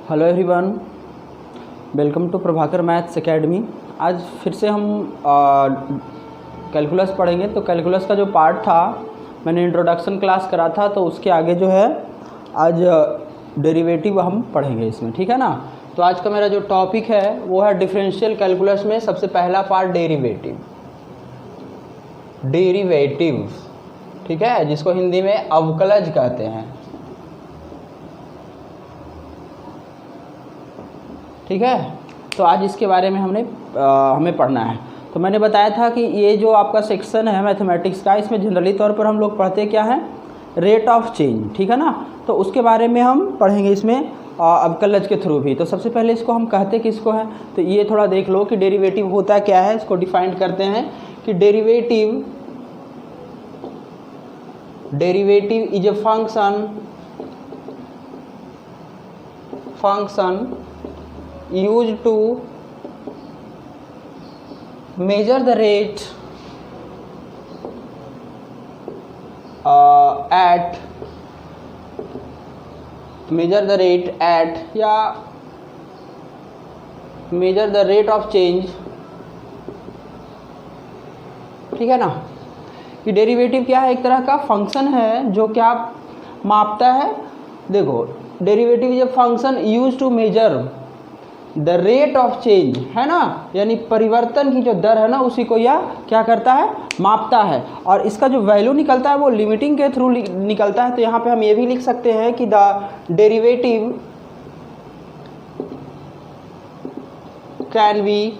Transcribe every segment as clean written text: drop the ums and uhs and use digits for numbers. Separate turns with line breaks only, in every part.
Hello everyone, welcome to Prabhakar maths academy. आज फिर से हम कैलकुलस पढ़ेंगे। तो कैलकुलस का जो पार्ट था, मैंने इंट्रोडक्शन क्लास करा था, तो उसके आगे जो है आज डेरिवेटिव हम पढ़ेंगे इसमें, ठीक है ना। तो आज का मेरा जो टॉपिक है वो है डिफरेंशियल कैलकुलस में सबसे पहला पार्ट डेरिवेटिव, ठीक है, जिसको हिंदी में अवकलज कहते हैं, ठीक है। तो आज इसके बारे में हमें पढ़ना है। तो मैंने बताया था कि ये जो आपका सेक्शन है मैथमेटिक्स का, इसमें जनरली तौर पर हम लोग पढ़ते क्या है, रेट ऑफ चेंज, ठीक है ना। तो उसके बारे में हम पढ़ेंगे इसमें अवकलज के थ्रू भी। तो सबसे पहले इसको हम कहते किसको हैं, तो ये थोड़ा देख लो कि डेरिवेटिव होता क्या है। इसको डिफाइन करते हैं कि derivative is a function used to measure the rate at या measure the rate of change, ठीक है ना। कि डेरिवेटिव क्या है, एक तरह का फंक्शन है जो क्या मापता है। देखो, derivative is a function use to measure the rate of change, है ना, यानी परिवर्तन की जो दर है ना, उसी को यह क्या करता है, मापता है। और इसका जो वैल्यू निकलता है वो लिमिटिंग के थ्रू निकलता है। तो यहाँ पे हम ये भी लिख सकते हैं कि the derivative can be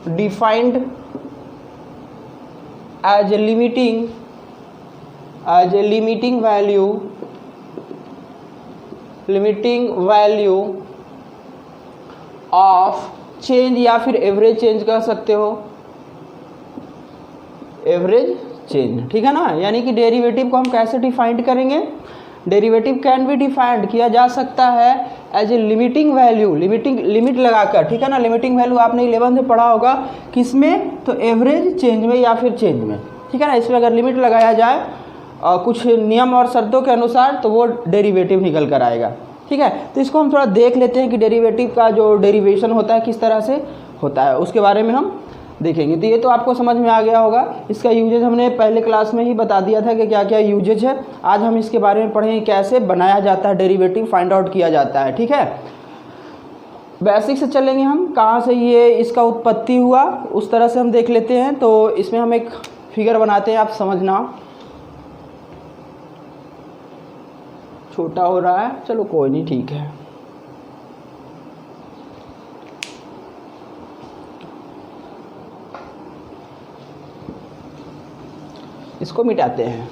defined as a limiting value of change, या फिर एवरेज चेंज कह सकते हो, एवरेज चेंज, ठीक है ना। यानी कि डेरिवेटिव को हम कैसे डिफाइंड करेंगे, डेरिवेटिव कैन बी डिफाइंड किया जा सकता है as a limiting value, limit लगाकर, ठीक है ना। लिमिटिंग वैल्यू आपने 11th में पढ़ा होगा, किसमें, तो एवरेज चेंज में या फिर चेंज में, ठीक है ना। इसमें अगर लिमिट लगाया जाए कुछ नियम और शर्तों के अनुसार, तो वो डेरिवेटिव निकल कर आएगा, ठीक है। तो इसको हम थोड़ा देख लेते हैं कि डेरिवेटिव का जो डेरिवेशन होता है किस तरह से होता है, उसके बारे में हम देखेंगे। तो ये तो आपको समझ में आ गया होगा। इसका यूजेज हमने पहले क्लास में ही बता दिया था कि क्या क्या यूजेज है। आज हम इसके बारे में पढ़ेंगे, कैसे बनाया जाता है डेरिवेटिव, फाइंड आउट किया जाता है, ठीक है। बेसिक से चलेंगे हम, कहाँ से ये इसका उत्पत्ति हुआ उस तरह से हम देख लेते हैं। तो इसमें हम एक फिगर बनाते हैं, आप समझना। छोटा हो रहा है, चलो कोई नहीं, ठीक है। इसको मिटाते हैं।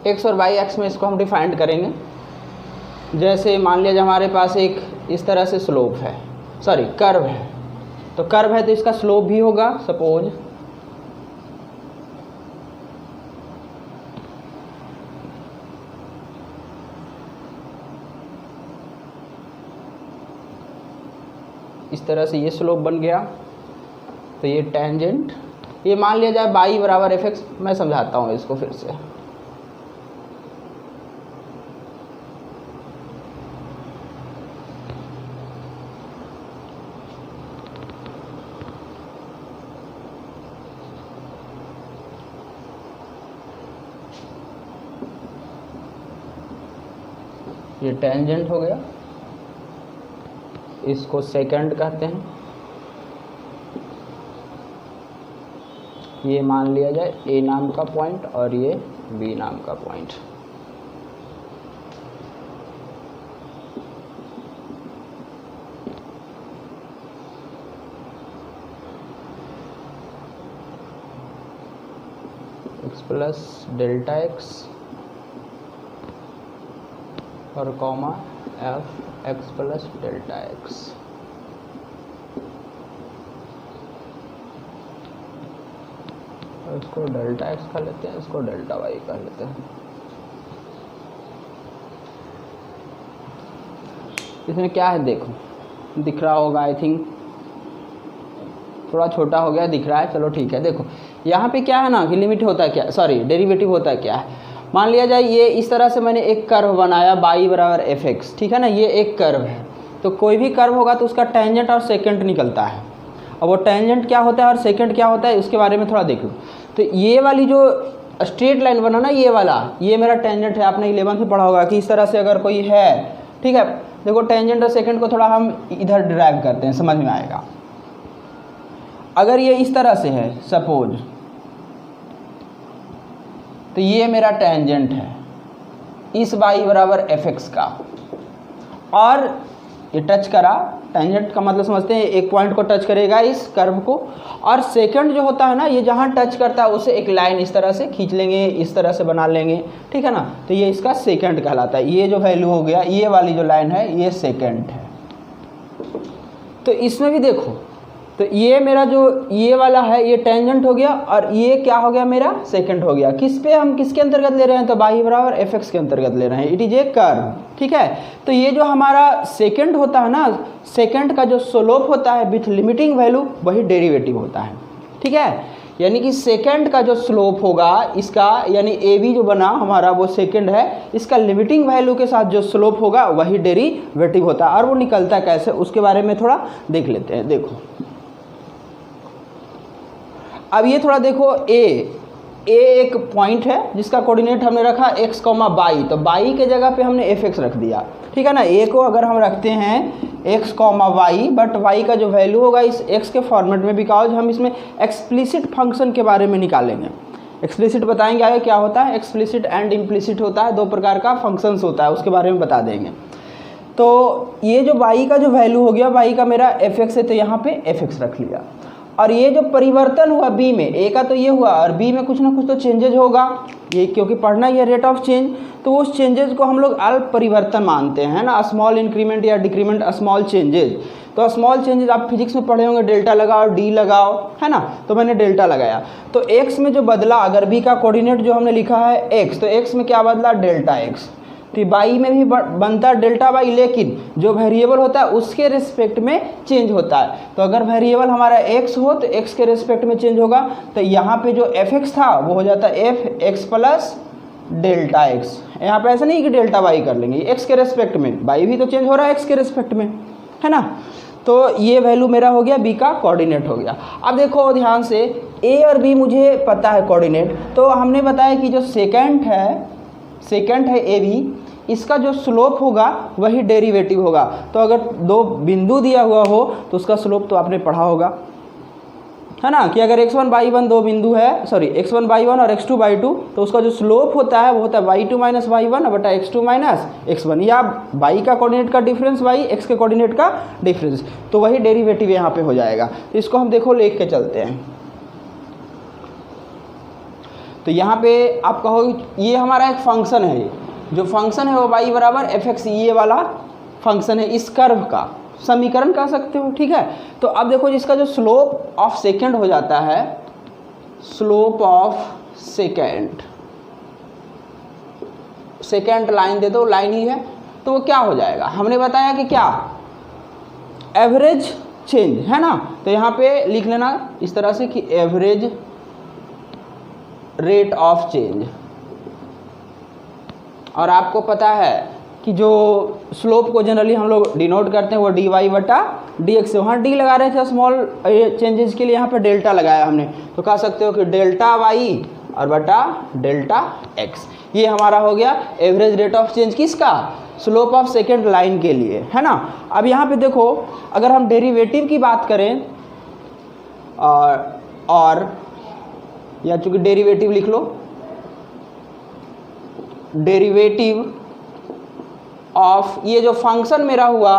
एक्स और वाई एक्स में इसको हम डिफाइंड करेंगे। जैसे मान लिया हमारे पास एक इस तरह से स्लोप है, सॉरी कर्व है। तो कर्व है तो इसका स्लोप भी होगा, सपोज इस तरह से ये स्लोप बन गया। तो ये टेंजेंट, ये मान लिया जाए बाई बराबर एफ एक्स। मैं समझाता हूँ इसको फिर से। ये टेंजेंट हो गया, इसको सेकंड कहते हैं। ये मान लिया जाए ए नाम का पॉइंट और ये बी नाम का point. X plus delta X और comma F x plus delta X. इसको डेल्टा एक्स कर लेते हैं, इसको डेल्टा वाई कर लेते हैं। इसमें क्या है देखो, दिख रहा होगा, आई थिंक थोड़ा छोटा हो गया, दिख रहा है, चलो ठीक है। देखो यहाँ पे क्या है ना कि लिमिट होता है क्या, सॉरी डेरिवेटिव होता है क्या है। मान लिया जाए ये इस तरह से मैंने एक कर्व बनाया y बराबर fx, ठीक है ना, ये एक कर्व है। तो कोई भी कर्व होगा तो उसका टेंजेंट और सेकेंट निकलता है। अब वो टेंजेंट क्या होता है और सेकेंट क्या होता है, उसके बारे में थोड़ा देख लो। तो ये वाली जो स्ट्रेट लाइन बना ना, ये वाला, ये मेरा टेंजेंट है। आपने 11th में पढ़ा होगा कि इस तरह से अगर कोई है, ठीक है। देखो टेंजेंट और सेकेंट को थोड़ा हम इधर ड्राइव करते हैं, समझ में आएगा। अगर ये इस तरह से है सपोज, तो ये मेरा टेंजेंट है इस y बराबर fx का, और ये टच करा, टेंजेंट का मतलब समझते हैं एक पॉइंट को टच करेगा इस कर्व को, और सेकंड जो होता है ना, ये जहाँ टच करता है उसे एक लाइन इस तरह से खींच लेंगे, इस तरह से बना लेंगे, ठीक है ना। तो ये इसका सेकंड कहलाता है। ये जो वैल्यू हो गया, ये वाली जो लाइन है ये सेकंड है। तो इसमें भी देखो, तो ये मेरा जो ये वाला है ये टेंजेंट हो गया, और ये क्या हो गया मेरा सेकंड हो गया। किस पे हम किसके अंतर्गत ले रहे हैं, तो y बराबर fx के अंतर्गत ले रहे हैं। इट इज ए कर्व, ठीक है। तो ये जो हमारा सेकंड होता है ना, सेकंड का जो स्लोप होता है विथ लिमिटिंग वैल्यू, वही डेरिवेटिव होता है, ठीक है। यानी कि सेकंड का जो स्लोप होगा इसका, यानी ए बी जो बना हमारा वो सेकंड है, इसका लिमिटिंग वैल्यू के साथ जो स्लोप होगा वही डेरिवेटिव होता है। और वो निकलता कैसे, उसके बारे में थोड़ा देख लेते हैं। देखो अब ये थोड़ा देखो, ए एक पॉइंट है जिसका कोऑर्डिनेट हमने रखा x, y। तो y के जगह पे हमने fx रख दिया, ठीक है ना। ए को अगर हम रखते हैं x, y, बट y का जो वैल्यू होगा इस x के फॉर्मेट में, बिकॉज हम इसमें एक्सप्लिसिट फंक्शन के बारे में निकालेंगे। एक्सप्लिसिट बताएंगे आगे क्या होता है, एक्सप्लिसिट एंड इम्प्लिसिट होता है, दो प्रकार का फंक्शंस होता है, उसके बारे में बता देंगे। तो ये जो y का जो वैल्यू हो गया, y का मेरा fx है, तो यहाँ पे fx रख लिया। और ये जो परिवर्तन हुआ b में, a का तो ये हुआ, और b में कुछ ना कुछ तो चेंजेज होगा, ये क्योंकि पढ़ना ही है रेट ऑफ चेंज। तो उस चेंजेस को हम लोग अल्प परिवर्तन मानते हैं ना, स्मॉल इंक्रीमेंट या डिक्रीमेंट, स्मॉल चेंजेज। तो स्मॉल चेंजेस आप फिजिक्स में पढ़े होंगे, डेल्टा लगाओ, डी लगाओ, है ना। तो मैंने डेल्टा लगाया, तो x में जो बदला, अगर b का कोऑर्डिनेट जो हमने लिखा है x, तो x में क्या बदला, डेल्टा x। तो y में भी बनता है डेल्टा y, लेकिन जो वेरिएबल होता है उसके रिस्पेक्ट में चेंज होता है। तो अगर वेरिएबल हमारा x हो तो x के रिस्पेक्ट में चेंज होगा। तो यहाँ पे जो fx था वो हो जाता है fx प्लस डेल्टा x। यहाँ पे ऐसा नहीं कि डेल्टा y कर लेंगे, x के रिस्पेक्ट में, y भी तो चेंज हो रहा है x के रिस्पेक्ट में, है ना। तो ये वैल्यू मेरा हो गया b का कोऑर्डिनेट हो गया। अब देखो ध्यान से, a और b मुझे पता है कोऑर्डिनेट, तो हमने बताया कि जो सेकंड है ए बी, इसका जो स्लोप होगा वही डेरिवेटिव होगा। तो अगर दो बिंदु दिया हुआ हो तो उसका स्लोप तो आपने पढ़ा होगा, है ना, कि अगर x1 y1 दो बिंदु है, सॉरी x1 y1 और x2 y2, तो उसका जो स्लोप होता है वो होता है y2 माइनस y1 बटा x2 माइनस x1, या y का कोऑर्डिनेट का डिफरेंस y, x के कोऑर्डिनेट का डिफरेंस, तो वही डेरिवेटिव यहाँ पे हो जाएगा। तो इसको हम देखो लिख के चलते हैं। तो यहाँ पे आप कहो ये हमारा एक फंक्शन है, जो फंक्शन है वो y बराबर fx, ये वाला फंक्शन है, इस कर्व का समीकरण कह सकते हो, ठीक है। तो अब देखो जिसका जो स्लोप ऑफ सेकेंड हो जाता है, स्लोप ऑफ सेकेंड लाइन दे दो, लाइन ही है, तो वो क्या हो जाएगा, हमने बताया कि क्या, एवरेज चेंज, है ना। तो यहाँ पे लिख लेना इस तरह से कि एवरेज रेट ऑफ चेंज। और आपको पता है कि जो स्लोप को जनरली हम लोग डिनोट करते हैं वो डी वाई बटा डी एक्स से, वहाँ डी लगा रहे थे स्मॉल चेंजेस के लिए, यहाँ पे डेल्टा लगाया हमने, तो कह सकते हो कि डेल्टा वाई और बटा डेल्टा एक्स। ये हमारा हो गया एवरेज रेट ऑफ चेंज किसका, स्लोप ऑफ सेकेंड लाइन के लिए, है ना। अब यहाँ पे देखो अगर हम डेरिवेटिव की बात करें, और या चूंकि डेरिवेटिव लिख लो, डेरिवेटिव ऑफ ये जो फंक्शन मेरा हुआ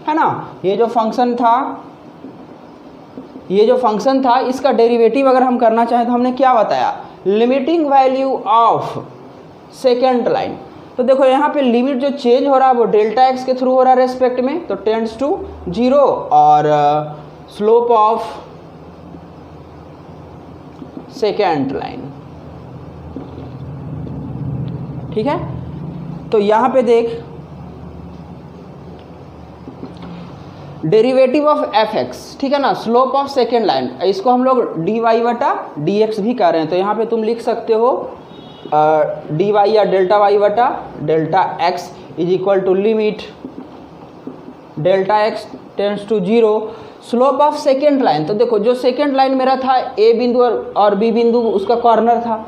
है ना, ये जो फंक्शन था इसका डेरिवेटिव अगर हम करना चाहें तो हमने क्या बताया, limiting value of secant line. तो देखो यहाँ पे लिमिट जो चेंज हो रहा है वो डेल्टा एक्स के थ्रू हो रहा है रेस्पेक्ट में, तो टेंड्स टू 0, और स्लोप ऑफ सेकेंड लाइन, ठीक है। तो यहाँ पे देख डेरिवेटिव ऑफ एफ एक्स, ठीक है ना, स्लोप ऑफ सेकेंड लाइन, इसको हम लोग डी वाई बटा डी एक्स भी कर रहे हैं। तो यहाँ पे तुम लिख सकते हो डी वाई या डेल्टा वाई बटा delta x is equal to limit delta x tends to 0 slope of secant line. तो देखो जो सेकेंड लाइन मेरा था ए बिंदु और बी बिंदु उसका कॉर्नर था,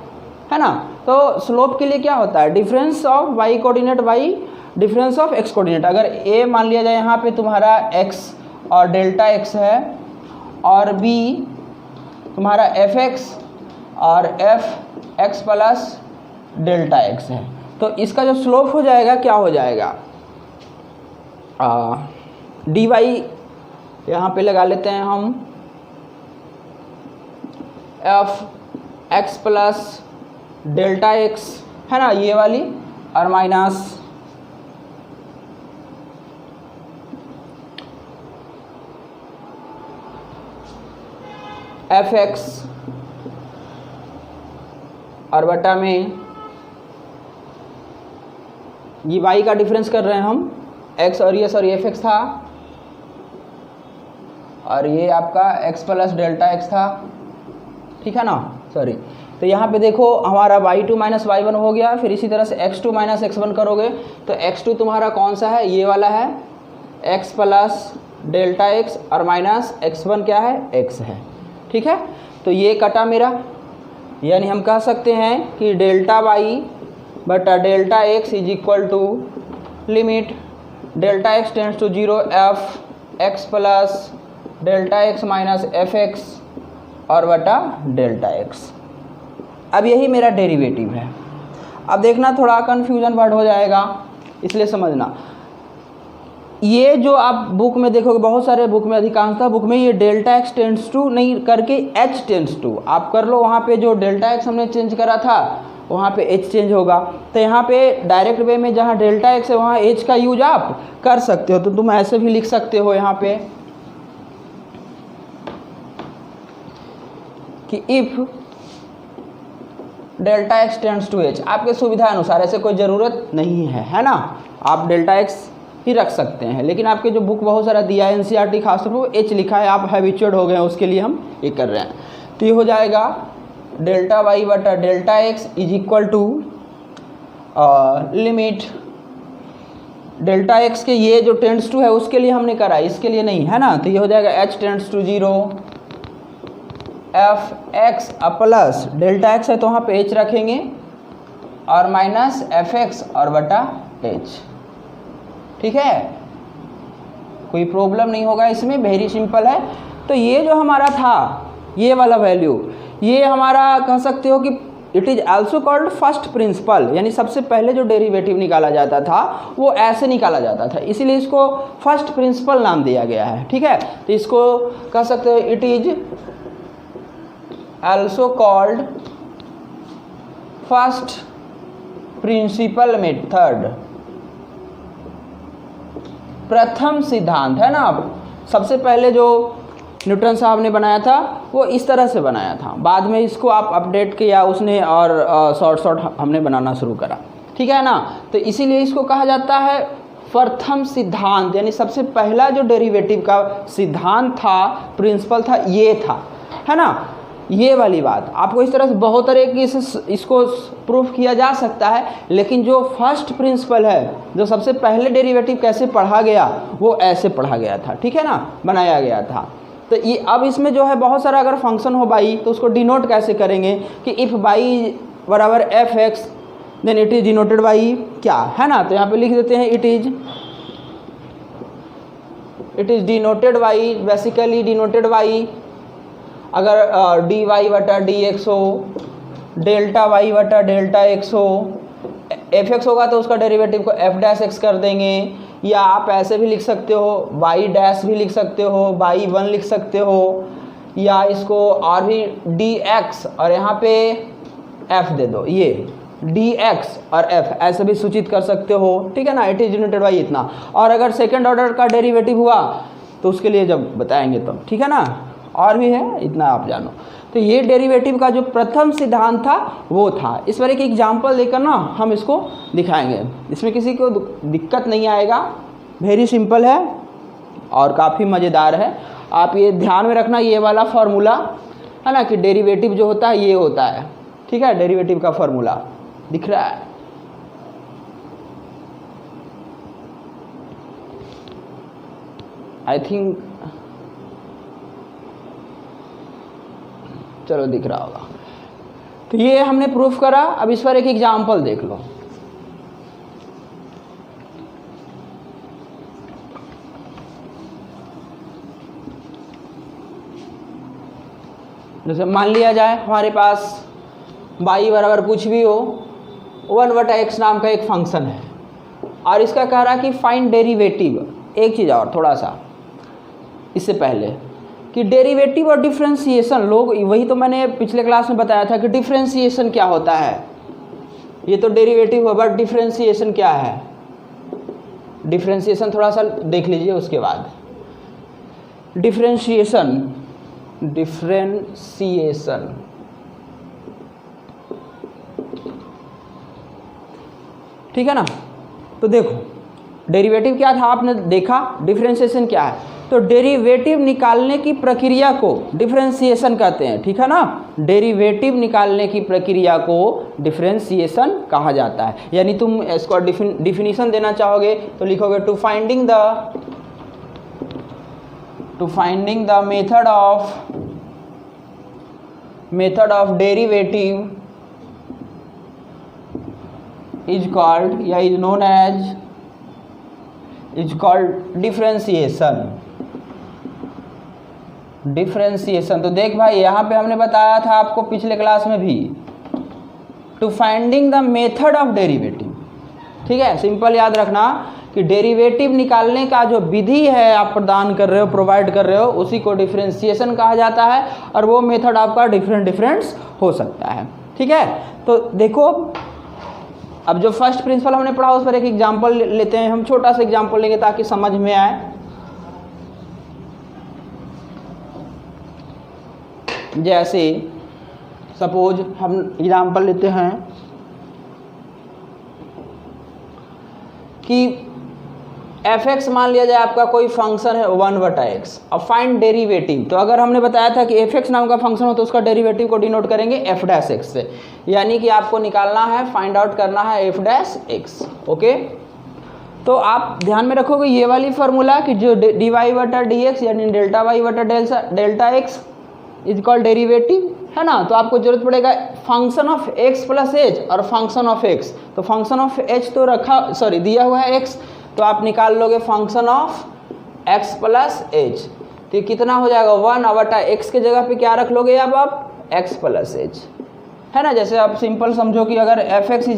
है ना। तो स्लोप के लिए क्या होता है, difference of y coordinate by difference of x coordinate. अगर ए मान लिया जाए यहाँ पे तुम्हारा एक्स और डेल्टा एक्स है, और बी तुम्हारा एफ एक्स और F x plus delta x है, तो इसका जो स्लोप हो जाएगा क्या हो जाएगा, डी वाई यहाँ पे लगा लेते हैं हम, F x plus delta x, है ना, ये वाली, और माइनस एफ एक्स और बटा में ये वाई का डिफरेंस कर रहे हैं हम, एक्स और ये सॉरी एफ एक्स था और ये आपका एक्स प्लस डेल्टा एक्स था, ठीक है ना, सॉरी। तो यहाँ पे देखो हमारा y2 माइनस y1 हो गया, फिर इसी तरह से x2 माइनस x1 करोगे तो x2 तुम्हारा कौन सा है, ये वाला है, x प्लस डेल्टा x और माइनस x1 क्या है, x है, ठीक है। तो ये कटा मेरा, यानी हम कह सकते हैं कि डेल्टा y बटा delta x is equal to limit delta x tends to 0 f x plus delta x minus f x और बटा डेल्टा x। अब यही मेरा डेरिवेटिव है। अब देखना थोड़ा कन्फ्यूजन वर्ड हो जाएगा, इसलिए समझना, ये जो आप बुक में देखोगे, बहुत सारे बुक में, अधिकांशतः बुक में ये डेल्टा एक्स टेंड्स टू नहीं करके एच टेंड्स टू आप कर लो। वहाँ पे जो डेल्टा एक्स हमने चेंज करा था वहाँ पे एच चेंज होगा। तो यहाँ पे डायरेक्ट वे में जहाँ डेल्टा एक्स है वहाँ एच का यूज आप कर सकते हो। तो तुम ऐसे भी लिख सकते हो यहाँ पे कि if delta x tends to h, आपके सुविधा अनुसार, ऐसे कोई ज़रूरत नहीं है ना, आप डेल्टा एक्स ही रख सकते हैं। लेकिन आपके जो बुक बहुत सारा दिया है एनसीईआरटी खासतौर पर वो एच लिखा है, आप हैबिचुअड हो गए हैं, उसके लिए हम ये कर रहे हैं। तो ये हो जाएगा डेल्टा वाई बटा delta x is equal to limit delta x के ये जो टेंड्स टू है उसके लिए हमने करा, इसके लिए नहीं, है ना। तो ये हो जाएगा h tends to 0 f x plus delta x है तो वहाँ पे एच रखेंगे और माइनस एफ एक्स और बटा एच, ठीक है। कोई प्रॉब्लम नहीं होगा इसमें, वेरी सिंपल है। तो ये जो हमारा था ये वाला वैल्यू, ये हमारा कह सकते हो कि it is also called first principle, यानी सबसे पहले जो डेरिवेटिव निकाला जाता था वो ऐसे निकाला जाता था, इसीलिए इसको फर्स्ट प्रिंसिपल नाम दिया गया है, ठीक है। तो इसको कह सकते हो it is also called first principle method, प्रथम सिद्धांत, है ना। सबसे पहले जो न्यूटन साहब ने बनाया था वो इस तरह से बनाया था, बाद में इसको आप अपडेट किया उसने और शॉर्ट हमने बनाना शुरू करा, ठीक है ना। तो इसीलिए इसको कहा जाता है प्रथम सिद्धांत, यानी सबसे पहला जो डेरिवेटिव का सिद्धांत था, प्रिंसिपल था, ये था, है ना। ये वाली बात आपको इस तरह से बहुत तरह की इसको प्रूफ किया जा सकता है, लेकिन जो फर्स्ट प्रिंसिपल है, जो सबसे पहले डेरिवेटिव कैसे पढ़ा गया वो ऐसे पढ़ा गया था, ठीक है ना, बनाया गया था। तो ये अब इसमें जो है बहुत सारा अगर फंक्शन हो बाई तो उसको डिनोट कैसे करेंगे कि इफ़ बाई बराबर f x then it is denoted by क्या, है ना। तो यहाँ पे लिख देते हैं it is denoted by, basically denoted by, अगर डी वाई बटा डी एक्स हो, डेल्टा वाई बटा डेल्टा एक्स हो, एफ एक्स होगा तो उसका डेरिवेटिव को एफ डैश एक्स कर देंगे, या आप ऐसे भी लिख सकते हो, वाई डैश भी लिख सकते हो, वाई 1 लिख सकते हो, या इसको और भी डी एक्स और यहाँ पे एफ दे दो, ये डी एक्स और एफ ऐसे भी सूचित कर सकते हो, ठीक है ना। इट इज डिनोटेड बाई इतना। और अगर सेकेंड ऑर्डर का डेरिवेटिव हुआ तो उसके लिए जब बताएंगे तब, ठीक है ना, और भी है, इतना आप जानो। तो ये डेरिवेटिव का जो प्रथम सिद्धांत था वो था। इस बार एक एग्जाम्पल देकर ना हम इसको दिखाएंगे, इसमें किसी को दिक्कत नहीं आएगा, वेरी सिंपल है, और काफ़ी मज़ेदार है। आप ये ध्यान में रखना, ये वाला फार्मूला है ना कि डेरिवेटिव जो होता है ये होता है, ठीक है, डेरिवेटिव का फार्मूला दिख रहा है। आई थिंक चलो दिख रहा होगा। तो ये हमने प्रूफ करा। अब इस पर एक एग्जाम्पल देख लो। जैसे मान लिया जाए हमारे पास y बराबर कुछ भी हो 1/x नाम का एक फंक्शन है और इसका कह रहा कि फाइंड डेरिवेटिव। एक चीज़ और थोड़ा सा इससे पहले कि डेरिवेटिव और डिफरेंशिएशन, लोग वही तो मैंने पिछले क्लास में बताया था कि डिफरेंशिएशन क्या होता है। ये तो डेरिवेटिव है, बट डिफरेंशिएशन क्या है, डिफरेंशिएशन थोड़ा सा देख लीजिए। उसके बाद डिफरेंशिएशन ठीक है ना। तो देखो डेरिवेटिव क्या था आपने देखा, डिफरेंशिएशन क्या है। तो डेरिवेटिव निकालने की प्रक्रिया को डिफरेंशिएशन कहते हैं, ठीक है ना। डेरिवेटिव निकालने की प्रक्रिया को डिफरेंशिएशन कहा जाता है। यानी तुम इसको डिफिनीशन देना चाहोगे तो लिखोगे to finding the method of derivative is called या is known as डिफरेंशिएशन। तो देख भाई यहाँ पे हमने बताया था आपको पिछले क्लास में भी, to finding the method of derivative, ठीक है। सिंपल याद रखना कि डेरिवेटिव निकालने का जो विधि है आप प्रदान कर रहे हो, प्रोवाइड कर रहे हो, उसी को डिफरेंशिएशन कहा जाता है। और वो मेथड आपका डिफरेंट हो सकता है, ठीक है। तो देखो अब जो फर्स्ट प्रिंसिपल हमने पढ़ा उस पर एक एग्जांपल लेते हैं। हम छोटा सा एग्जांपल लेंगे ताकि समझ में आए। जैसे सपोज हम एग्जांपल लेते हैं कि f(x) मान लिया जाए आपका कोई फंक्शन है 1/x और फाइंड डेरिवेटिव। तो अगर हमने बताया था कि f(x) नाम का फंक्शन हो तो उसका डेरिवेटिव को डिनोट करेंगे f'(x) से, यानी कि आपको निकालना है, फाइंड आउट करना है f'(x), ओके। तो आप ध्यान में रखोगे ये वाली फार्मूला कि जो dy/dx यानी Δy/Δx इज कॉल्ड डेरिवेटिव, है ना। तो आपको जरूरत पड़ेगा function of x plus h और फंक्शन ऑफ x। तो फंक्शन ऑफ h तो दिया हुआ है x, तो आप निकाल लोगे function of x plus h। तो कितना हो जाएगा 1/x के जगह पे क्या रख लोगे अब आप x प्लस h, है ना। जैसे आप सिंपल समझो कि अगर f(x) =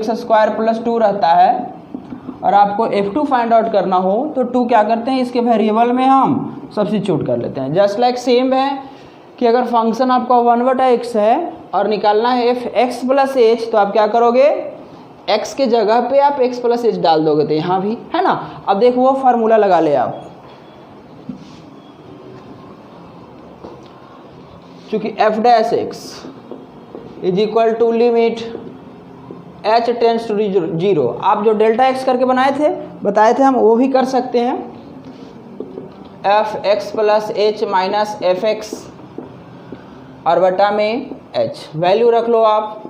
x² + 2 रहता है और आपको f2 फाइंड आउट करना हो तो 2 क्या करते हैं इसके वेरिएबल में हम सब्स्टिट्यूट कर लेते हैं। जस्ट लाइक सेम है कि अगर फंक्शन आपका 1/x है और निकालना है f(x + h) तो आप क्या करोगे, x के जगह पे आप x + h डाल दोगे, तो यहाँ भी, है ना। अब देखो वो फार्मूला लगा ले आप, चूंकि f'(x) = limit h tends to 0। आप जो Δx करके बताए थे हम वो भी कर सकते हैं, f(x + h - f(x) और बटा में h वैल्यू रख लो आप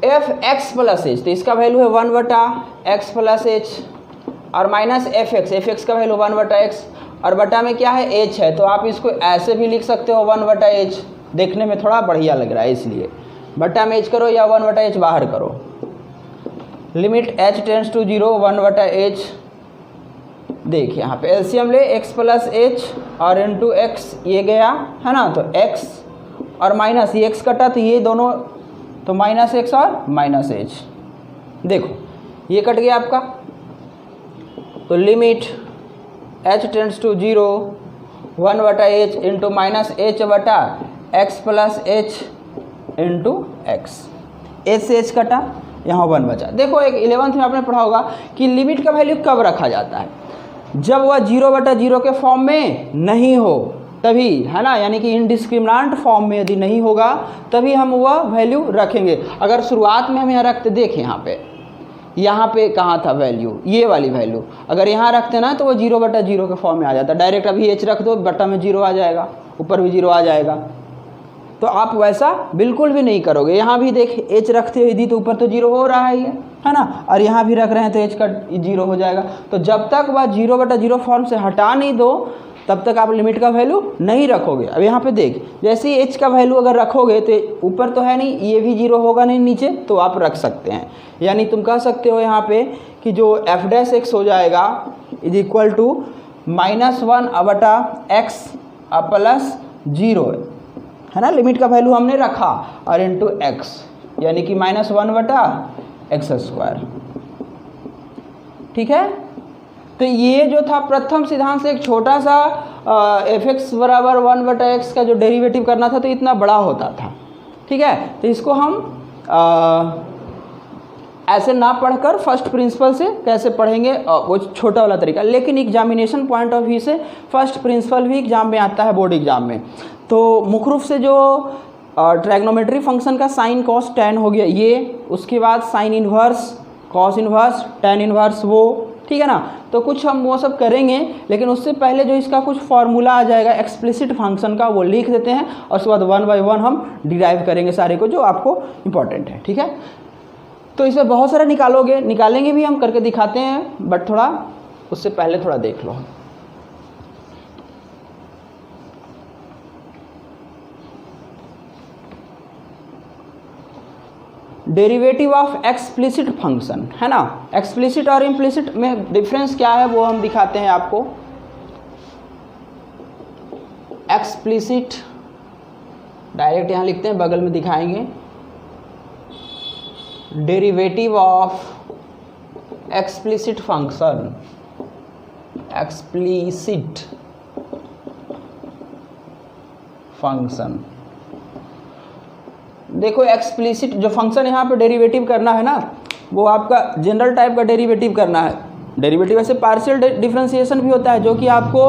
f(x + h), तो इसका वैल्यू है 1/x + h और माइनस f(x) का वैल्यू 1/x और बटा में क्या है h है। तो आप इसको ऐसे भी लिख सकते हो 1/h, देखने में थोड़ा बढ़िया लग रहा है इसलिए बटा में h करो या 1/h बाहर करो। Limit h tends to 0 1/h। देखिए यहाँ पे एलसीएम ले x + h और इंटू x ये गया, है ना। तो x और माइनस ये x कटा तो ये दोनों तो -x और -h, देखो ये कट गया आपका। तो limit h tends to 0 1/h into -h/x + h into x, h से h कटा, यहाँ 1 बचा। देखो एक 11th में आपने पढ़ा होगा कि लिमिट का वैल्यू कब रखा जाता है, जब वह 0/0 के फॉर्म में नहीं हो तभी, है ना। यानी कि इनडिस्क्रिमिनेंट फॉर्म में यदि नहीं होगा तभी हम वह वैल्यू रखेंगे। अगर शुरुआत में हम यहाँ रखते, देखें यहाँ पे यहाँ पे कहाँ था वैल्यू, ये वाली वैल्यू अगर यहाँ रखते ना तो वो 0/0 के फॉर्म में आ जाता। डायरेक्ट अभी h रख दो, बटा में 0 आ जाएगा, ऊपर भी 0 आ जाएगा। तो आप वैसा बिल्कुल भी नहीं करोगे। यहाँ भी देख h रखते हुए यदि तो ऊपर तो 0 हो रहा है ना, और यहाँ भी रख रहे हैं तो h का 0 हो जाएगा। तो जब तक वह 0/0 फॉर्म से हटा नहीं दो तब तक आप लिमिट का वैल्यू नहीं रखोगे। अब यहाँ पे देख, जैसे ही h का वैल्यू अगर रखोगे तो ऊपर तो है नहीं, ये भी 0 होगा नहीं नीचे, तो आप रख सकते हैं। यानी तुम कह सकते हो यहाँ पे कि जो f' हो जाएगा is equal to -1/x plus 0 है ना, लिमिट का वैल्यू हमने रखा, और इंटू x यानी कि -1/x²। ठीक है, तो ये जो था प्रथम सिद्धांत से एक छोटा सा fx बराबर 1/x का जो डेरिवेटिव करना था तो इतना बड़ा होता था। ठीक है, तो इसको हम ऐसे ना पढ़कर फर्स्ट प्रिंसिपल से कैसे पढ़ेंगे, वो छोटा वाला तरीका। लेकिन एग्जामिनेशन पॉइंट ऑफ व्यू से फर्स्ट प्रिंसिपल भी एग्जाम में आता है, बोर्ड एग्जाम में। तो मुख्य रूप से जो ट्रैग्नोमेट्री फंक्शन का साइन कॉस टैन हो गया ये, उसके बाद sign inverse, cos inverse, tan inverse, वो ठीक है ना। तो कुछ हम वो सब करेंगे, लेकिन उससे पहले जो इसका कुछ फार्मूला आ जाएगा एक्सप्लिसिट फंक्शन का, वो लिख देते हैं, और उसके बाद 1 बाय 1 हम डिराइव करेंगे सारे को, जो आपको इंपॉर्टेंट है। ठीक है, तो इसमें बहुत सारा निकालेंगे भी, हम करके दिखाते हैं, बट थोड़ा उससे पहले थोड़ा देख लो। डेरिवेटिव ऑफ एक्सप्लिसिट फंक्शन है ना, एक्सप्लिसिट और इम्प्लिसिट में डिफरेंस क्या है वो हम दिखाते हैं आपको। एक्सप्लिसिट डायरेक्ट यहाँ लिखते हैं, बगल में दिखाएंगे। Derivative of explicit function, explicit function, देखो एक्सप्लिसिट जो फंक्शन यहाँ पे डेरिवेटिव करना है ना, वो आपका जनरल टाइप का डेरिवेटिव करना है। डेरिवेटिव ऐसे पार्शियल डिफरेंशिएशन भी होता है, जो कि आपको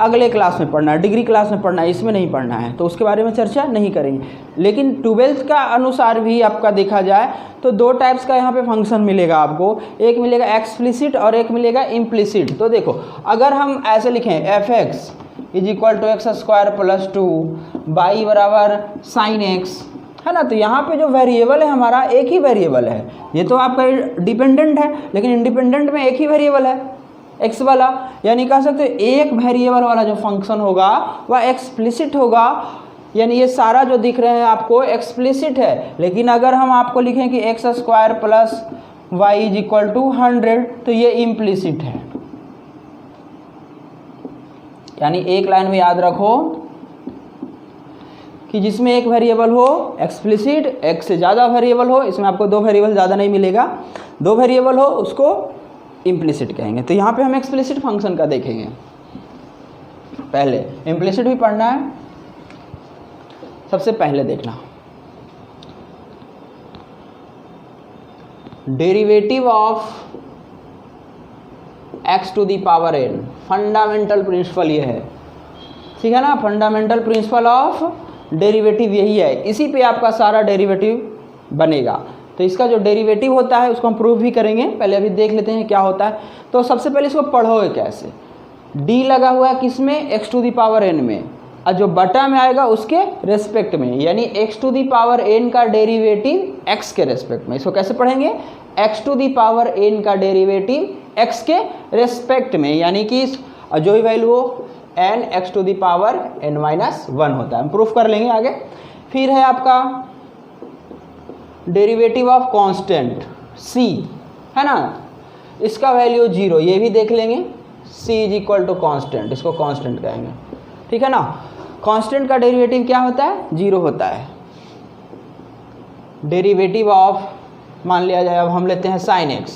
अगले क्लास में पढ़ना है, डिग्री क्लास में पढ़ना है, इसमें नहीं पढ़ना है, तो उसके बारे में चर्चा नहीं करेंगे। लेकिन 12th का अनुसार भी आपका देखा जाए तो दो टाइप्स का यहाँ पे फंक्शन मिलेगा आपको, एक मिलेगा एक्सप्लिसिट और एक मिलेगा इम्प्लिसिट। तो देखो अगर हम ऐसे लिखें fx is equal to x² plus 2 y बराबर साइन x है ना, तो यहाँ पे जो वेरिएबल है हमारा एक ही वेरिएबल है। ये तो आपका डिपेंडेंट है, लेकिन इंडिपेंडेंट में एक ही वेरिएबल है x वाला, यानी कह सकते हो एक वेरिएबल वाला जो फंक्शन होगा वह एक्सप्लिसिट होगा। यानी ये सारा जो दिख रहे हैं आपको एक्सप्लिसिट है। लेकिन अगर हम आपको लिखें कि x² plus y is equal to 100 तो ये इम्प्लिसिट है। यानी एक लाइन में याद रखो कि जिसमें एक वेरिएबल हो एक्सप्लिसिट, एक से ज़्यादा वेरिएबल हो, इसमें आपको दो वेरिएबल ज़्यादा नहीं मिलेगा, दो वेरिएबल हो उसको इम्प्लिसिट कहेंगे। तो यहाँ पे हम एक्सप्लिसिट फंक्शन का देखेंगे। पहले इम्प्लिसिट भी पढ़ना है, सबसे पहले देखना derivative of x to the power n। Fundamental principle ये है, ठीक है ना, फंडामेंटल प्रिंसिपल ऑफ डेरिवेटिव यही है, इसी पे आपका सारा डेरिवेटिव बनेगा। तो इसका जो डेरिवेटिव होता है उसको हम प्रूव भी करेंगे, पहले अभी देख लेते हैं क्या होता है। तो सबसे पहले इसको पढ़ोगे कैसे, d लगा हुआ है किस में, x to the power n में, और जो बटा में आएगा उसके रेस्पेक्ट में, यानी x to the power n का डेरिवेटिव x के रेस्पेक्ट में। इसको कैसे पढ़ेंगे, x to the power n का डेरिवेटिव x के रेस्पेक्ट में, यानी कि जो भी वैल्यू हो n x to the power n-1 होता है। हम प्रूफ कर लेंगे आगे। फिर है आपका डेरिवेटिव ऑफ कांस्टेंट c है ना, इसका वैल्यू 0, ये भी देख लेंगे। c is equal to constant, इसको कांस्टेंट कहेंगे, ठीक है ना। कांस्टेंट का डेरिवेटिव क्या होता है, 0 होता है। डेरिवेटिव ऑफ मान लिया जाए, अब हम लेते हैं साइन x,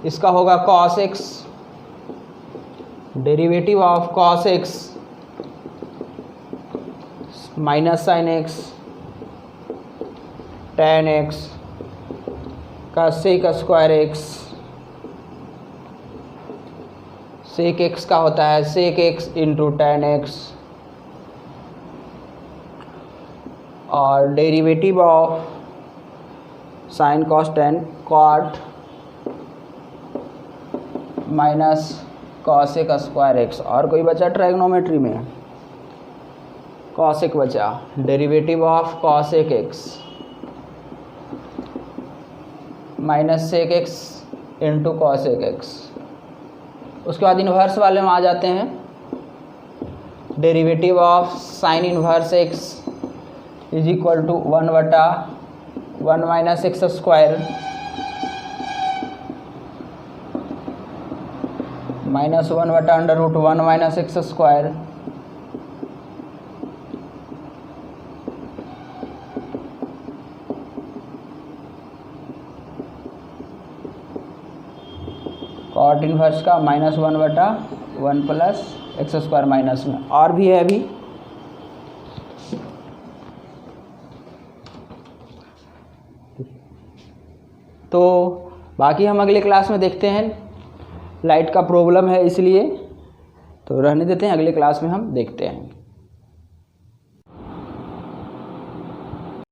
इसका होगा cos x। Derivative of cos x minus sine x, tan x का sec square x, sec x का होता है sec x into tan x, और derivative of sine cos tan cot minus cosec square x. और कोई बचा trigonometry में? Cosec बचा, derivative of cosec x minus sec x into cosec x. उसके बाद इन्वर्स वाले में आ जाते हैं, derivative of sine inverse x is equal to 1/1 minus x square minus 1/√1 minus x square cot inverse का -1/1 प्लस एक्स स्क्वायर माइनस में। और भी है अभी, तो बाकी हम अगले क्लास में देखते हैं। लाइट का प्रॉब्लम है इसलिए तो रहने देते हैं, अगले क्लास में हम देखते हैं।